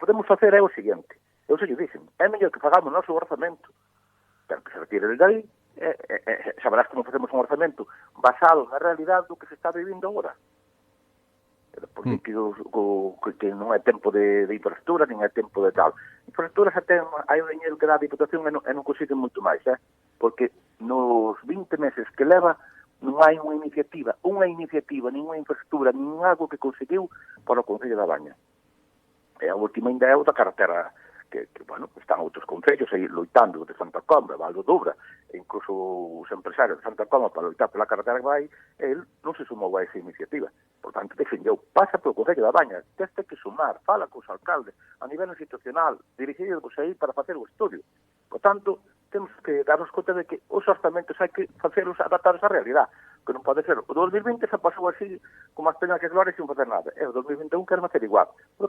podemos facer é o seguinte, eu se lle dicen, é mellor que fagamos o noso orzamento, pero que se retire de aí, sabrás como facemos un orzamento basado na realidade do que se está vivindo agora. Porque que non é tempo de infraestructura, nin é tempo de tal. Infraestructuras até hai o dinheiro que dá a Diputación e non consiguen moito máis, porque nos 20 meses que leva non hai unha iniciativa, nin unha infraestructura, nin algo que conseguiu para o Concello da Baña. E a última ainda é o da carretera que bueno, están outros concellos aí loitando de Santa Comba, Valdo Dubra, e incluso os empresarios de Santa Comba para loitar pela carretera que vai, el non se sumou a esa iniciativa. Por tanto, defendeu, pasa polo Concello da Baña, teste que sumar, fala cos alcaldes, a nivel institucional, dirigirvos aí para facer o estudio. Por tanto, temos que darnos conta de que os orzamentos hai que facerlos adaptados á realidade, que non pode ser. O 2020 se pasou así, como as penas que glorias, sin facer nada. E o 2021 queremos hacer igual. Por